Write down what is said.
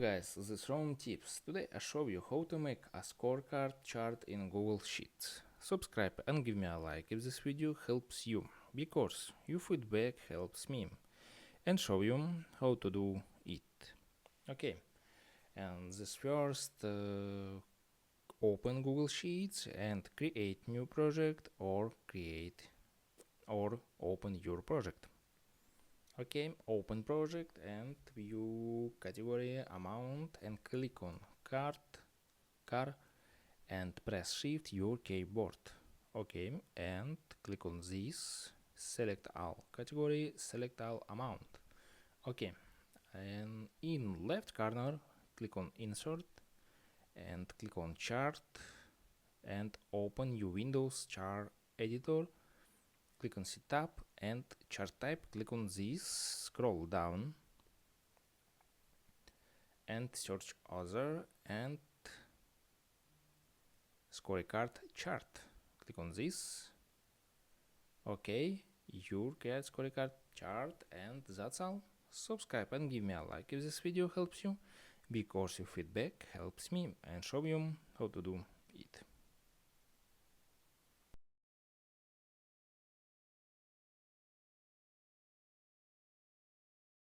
Guys, this is Rome Tips. Today I show you how to make a scorecard chart in Google Sheets. Subscribe and give me a like if this video helps you, because your feedback helps me, and show you how to do it. Okay, and this first open Google Sheets and create new project or open your project. Okay, open project and view category amount and click on car and press shift your keyboard. Okay, and click on this, select all category, select all amount. Okay, and in left corner click on insert and click on chart and open your Windows chart editor. Click on setup and chart type, click on this, scroll down and search other and scorecard chart. Click on this. Okay, you get scorecard chart, and that's all. Subscribe and give me a like if this video helps you, because your feedback helps me and show you how to do it.